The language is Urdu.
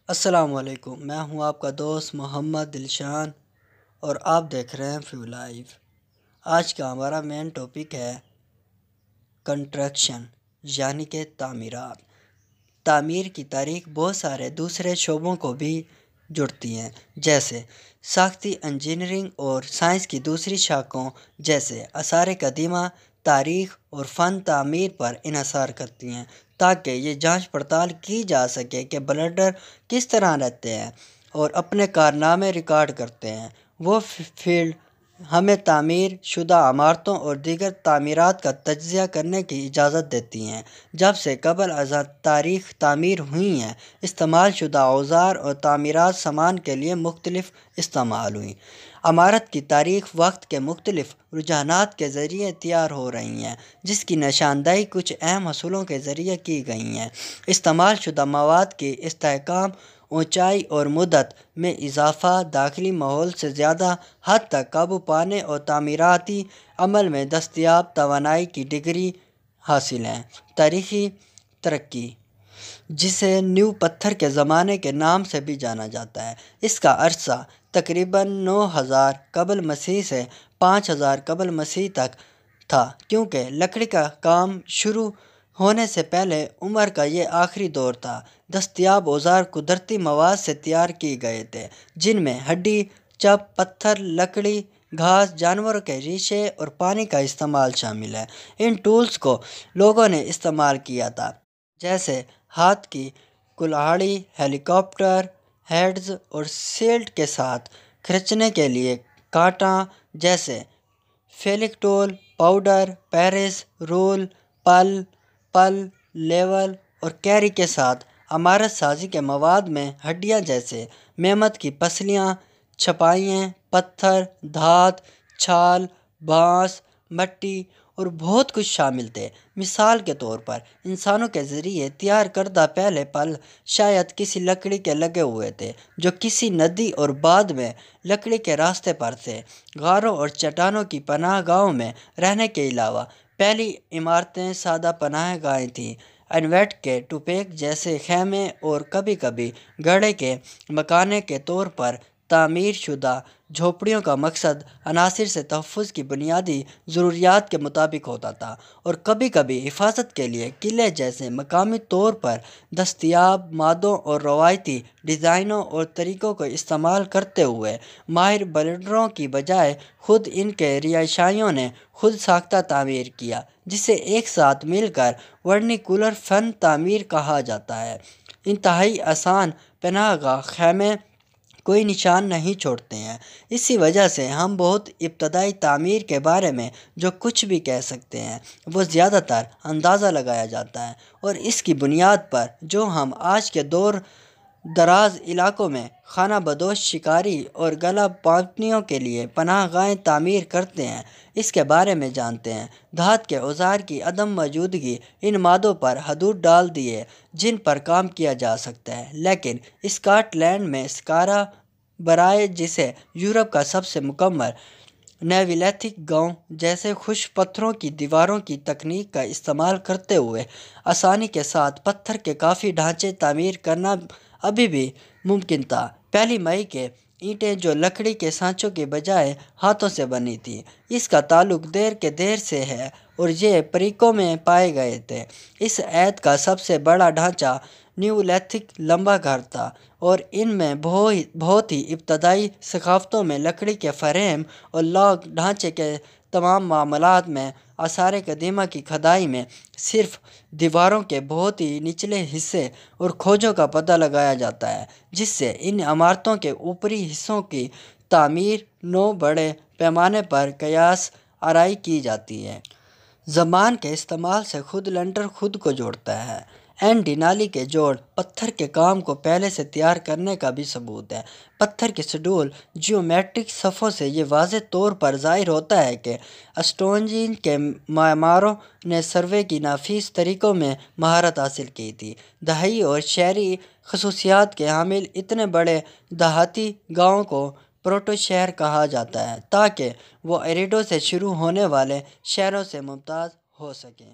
السلام علیکم، میں ہوں آپ کا دوست محمد دلشان اور آپ دیکھ رہے ہیں فیو لائف۔ آج کا ہمارا مین ٹاپک ہے کنسٹرکشن یعنی کہ تعمیرات۔ تعمیر کی تاریخ بہت سارے دوسرے شعبوں کو بھی جڑتی ہیں، جیسے ساختی انجینئرنگ اور سائنس کی دوسری شاخوں جیسے آثار قدیمہ تاریخ اور فن تعمیر پر انحصار کرتی ہیں، تاکہ یہ جانچ پڑتال کی جا سکے کہ بلڈر کس طرح رہتے ہیں اور اپنے کارنامے ریکارڈ کرتے ہیں۔ وہ فیلڈ ہمیں تعمیر شدہ عمارتوں اور دیگر تعمیرات کا تجزیہ کرنے کی اجازت دیتی ہیں۔ جب سے قبل از تاریخ تعمیر ہوئی ہیں، استعمال شدہ اوزار اور تعمیراتی سامان کے لیے مختلف استعمال ہوئی۔ عمارت کی تاریخ وقت کے مختلف رجحانات کے ذریعے تیار ہو رہی ہے، جس کی نشاندہی کچھ اہم اصولوں کے ذریعے کی گئی ہے۔ استعمال شدہ مواد کی استحکام، اونچائی اور مدت میں اضافہ، داخلی ماحول سے زیادہ حد تک قابو پانے اور تعمیراتی عمل میں دستیاب توانائی کی ڈگری حاصل ہے۔ تاریخی ترقی، جسے نیو پتھر کے زمانے کے نام سے بھی جانا جاتا ہے، اس کا عرصہ تقریباً 9000 قبل مسیح سے 5000 قبل مسیح تک تھا، کیونکہ لکڑی کا کام شروع ہونے سے پہلے عمر کا یہ آخری دور تھا۔ دستیاب اوزار قدرتی مواد سے تیار کیے گئے تھے، جن میں ہڈی، چپ، پتھر، لکڑی، گھاس، جانوروں کے ریشے اور پانی کا استعمال شامل ہے۔ ان ٹولز کو لوگوں نے استعمال کیا تھا، جیسے ہاتھ کی کلاہڑی، ہیلی کاپٹر ہیڈز اور سیلٹ کے ساتھ کھرچنے کے لیے کانٹا جیسے فیلک ٹول، پاؤڈر، پیرس، رول، پل، لیول اور کیری کے ساتھ عمارت سازی کے مواد میں ہڈیاں جیسے میمت کی پسلیاں، چھپائیاں، پتھر، دھات، چھال، بانس، مٹی اور بہت کچھ شامل تھے۔ مثال کے طور پر انسانوں کے ذریعے تیار کردہ پہلے پل شاید کسی لکڑی کے لگے ہوئے تھے، جو کسی ندی اور بعد میں لکڑی کے راستے پر تھے۔ غاروں اور چٹانوں کی پناہ گاہوں میں رہنے کے علاوہ پہلی عمارتیں سادہ پناہ گاہیں تھیں۔ انویٹ کے ٹوپیک جیسے خیمے اور کبھی کبھی گڑھے کے مکانے کے طور پر تعمیر شدہ جھونپڑیوں کا مقصد عناصر سے تحفظ کی بنیادی ضروریات کے مطابق ہوتا تھا، اور کبھی کبھی حفاظت کے لیے قلعے جیسے مقامی طور پر دستیاب مادوں اور روایتی ڈیزائنوں اور طریقوں کو استعمال کرتے ہوئے ماہر بلڈروں کی بجائے خود ان کے رہائشیوں نے خود ساختہ تعمیر کیا، جسے ایک ساتھ مل کر ورنیکولر فن تعمیر کہا جاتا ہے۔ انتہائی آسان پناہ گاہ خیمے کوئی نشان نہیں چھوڑتے ہیں، اسی وجہ سے ہم بہت ابتدائی تعمیر کے بارے میں جو کچھ بھی کہہ سکتے ہیں وہ زیادہ تر اندازہ لگایا جاتا ہے، اور اس کی بنیاد پر جو ہم آج کے دور دراز علاقوں میں خانہ بدوش شکاری اور گلہ پانپنیوں کے لیے پناہ گاہیں تعمیر کرتے ہیں، اس کے بارے میں جانتے ہیں۔ دھات کے اوزار کی عدم موجودگی ان مادوں پر حدود ڈال دیے جن پر کام کیا جا سکتا ہے، لیکن اسکاٹ لینڈ میں سکارا برائے، جسے یورپ کا سب سے مکمل نیولیتھک گاؤں جیسے خشک پتھروں کی دیواروں کی تکنیک کا استعمال کرتے ہوئے آسانی کے ساتھ پتھر کے کافی ڈھانچے تعمیر کرنا ابھی بھی ممکن تھا۔ پہلی مئی کے اینٹیں جو لکڑی کے سانچوں کے بجائے ہاتھوں سے بنی تھیں، اس کا تعلق دیر سے ہے اور یہ پریکو میں پائے گئے تھے۔ اس عہد کا سب سے بڑا ڈھانچہ نیولیتھک لمبا گھر تھا، اور ان میں بہت ہی ابتدائی ثقافتوں میں لکڑی کے فریم اور لاگ ڈھانچے کے تمام معاملات میں آثار قدیمہ کی کھدائی میں صرف دیواروں کے بہت ہی نچلے حصے اور کھوجوں کا پتہ لگایا جاتا ہے، جس سے ان عمارتوں کے اوپری حصوں کی تعمیر نو بڑے پیمانے پر قیاس آرائی کی جاتی ہے۔ زمان کے استعمال سے خود لنٹر خود کو جوڑتا ہے۔ این ڈینالی کے جوڑ پتھر کے کام کو پہلے سے تیار کرنے کا بھی ثبوت ہے۔ پتھر کے شیڈول جیومیٹرک صفوں سے یہ واضح طور پر ظاہر ہوتا ہے کہ اسٹونہینج کے معماروں نے سروے کی نافذ طریقوں میں مہارت حاصل کی تھی۔ دہائی اور شہری خصوصیات کے حامل اتنے بڑے دیہاتی گاؤں کو پروٹو شہر کہا جاتا ہے، تاکہ وہ ایریڈو سے شروع ہونے والے شہروں سے ممتاز ہو سکیں۔